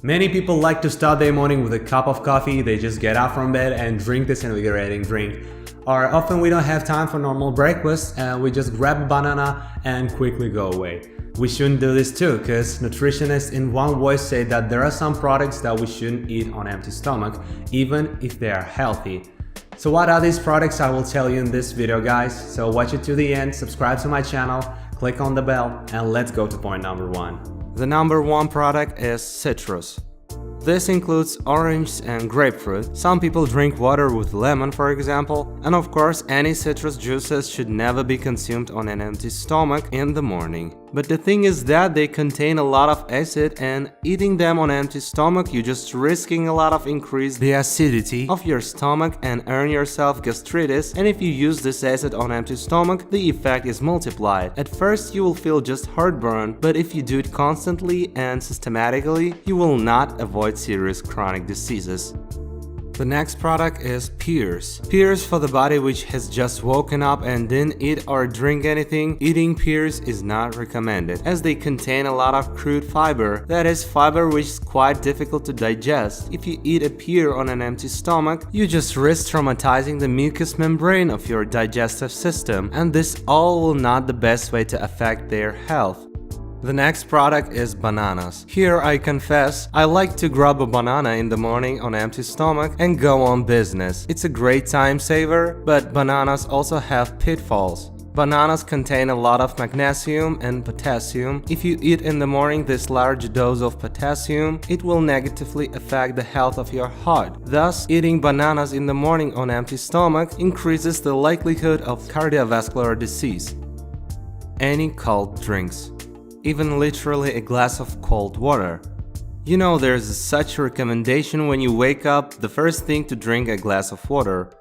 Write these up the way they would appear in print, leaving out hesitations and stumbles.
Many people like to start their morning with a cup of coffee. They just get up from bed and drink this invigorating drink. Or often we don't have time for normal breakfast and we just grab a banana and quickly go away. We shouldn't do this too, because nutritionists in one voice say that there are some products that we shouldn't eat on empty stomach, even if they are healthy. So what are these products? I will tell you in this video, guys. So watch it to the end, subscribe to my channel, click on the bell, and let's go to point number 1. The number 1 product is citrus. This includes orange and grapefruit. Some people drink water with lemon, for example, and of course any citrus juices should never be consumed on an empty stomach in the morning. But the thing is that they contain a lot of acid, and eating them on an empty stomach, you're just risking a lot of increase the acidity of your stomach and earn yourself gastritis. And if you use this acid on empty stomach, the effect is multiplied. At first you will feel just heartburn, but if you do it constantly and systematically, you will not avoid serious chronic diseases. The next product is pears. Pears for the body which has just woken up and didn't eat or drink anything. Eating pears is not recommended, as they contain a lot of crude fiber. That is fiber which is quite difficult to digest. If you eat a pear on an empty stomach, you just risk traumatizing the mucous membrane of your digestive system, and this all will not the best way to affect their health. The next product is bananas. Here I confess, I like to grab a banana in the morning on empty stomach and go on business. It's a great time saver, but bananas also have pitfalls. Bananas contain a lot of magnesium and potassium. If you eat in the morning this large dose of potassium, it will negatively affect the health of your heart. Thus, eating bananas in the morning on empty stomach increases the likelihood of cardiovascular disease. Any cold drinks. Even literally a glass of cold water. You know, there's such a recommendation when you wake up, the first thing to drink a glass of water.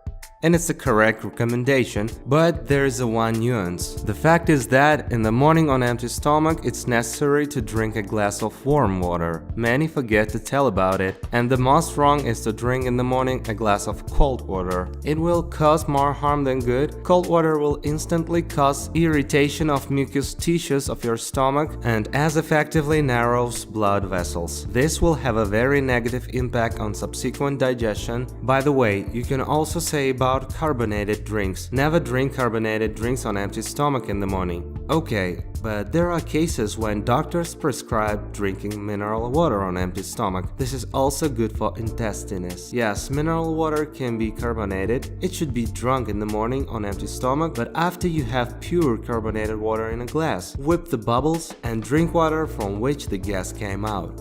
And it's the correct recommendation, but there's a one nuance. The fact is that in the morning on empty stomach, it's necessary to drink a glass of warm water. Many forget to tell about it, and the most wrong is to drink in the morning a glass of cold water. It will cause more harm than good. Cold water will instantly cause irritation of mucous tissues of your stomach and as effectively narrows blood vessels. This will have a very negative impact on subsequent digestion. By the way, you can also say about carbonated drinks. Never drink carbonated drinks on empty stomach in the morning. Okay, but there are cases when doctors prescribe drinking mineral water on empty stomach. This is also good for intestines. Yes, mineral water can be carbonated. It should be drunk in the morning on empty stomach, but after you have pure carbonated water in a glass. Whip the bubbles and drink water from which the gas came out.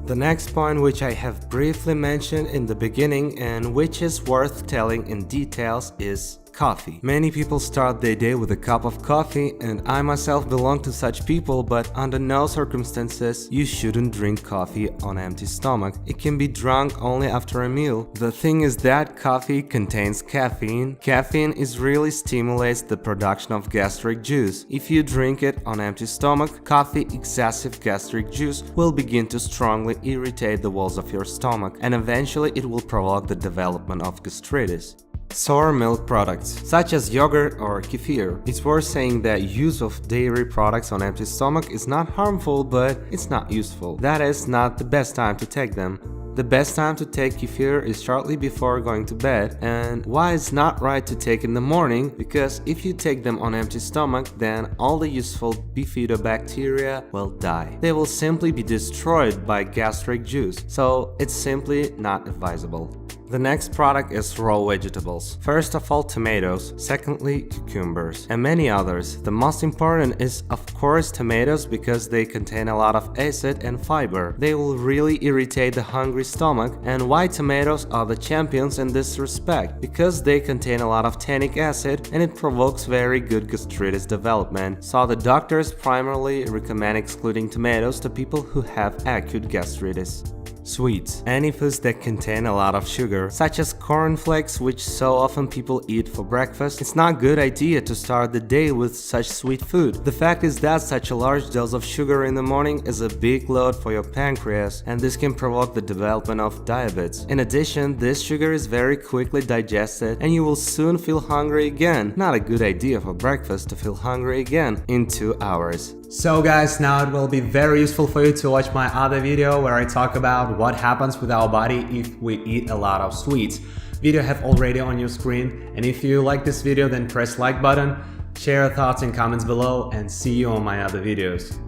The next point, which I have briefly mentioned in the beginning and which is worth telling in details, is coffee. Many people start their day with a cup of coffee, and I myself belong to such people, but under no circumstances you shouldn't drink coffee on empty stomach. It can be drunk only after a meal. The thing is that coffee contains caffeine. Caffeine is really stimulates the production of gastric juice. If you drink it on empty stomach, coffee excessive gastric juice will begin to strongly irritate the walls of your stomach, and eventually it will provoke the development of gastritis. Sour milk products, such as yogurt or kefir. It's worth saying that use of dairy products on empty stomach is not harmful, but it's not useful. That is not the best time to take them. The best time to take kefir is shortly before going to bed. And why it's not right to take in the morning? Because if you take them on empty stomach, then all the useful bifidobacteria will die. They will simply be destroyed by gastric juice, so it's simply not advisable. The next product is raw vegetables. First of all, tomatoes, secondly, cucumbers, and many others. The most important is of course tomatoes, because they contain a lot of acid and fiber. They will really irritate the hungry stomach. And why tomatoes are the champions in this respect? Because they contain a lot of tannic acid and it provokes very good gastritis development. So the doctors primarily recommend excluding tomatoes to people who have acute gastritis. Sweets. Any foods that contain a lot of sugar, such as cornflakes, which so often people eat for breakfast, it's not a good idea to start the day with such sweet food. The fact is that such a large dose of sugar in the morning is a big load for your pancreas, and this can provoke the development of diabetes. In addition, this sugar is very quickly digested and you will soon feel hungry again. Not a good idea for breakfast to feel hungry again in 2 hours. So guys, now it will be very useful for you to watch my other video where I talk about what happens with our body if we eat a lot of sweets. Video have already on your screen, and if you like this video then press like button, share your thoughts in comments below, and see you on my other videos.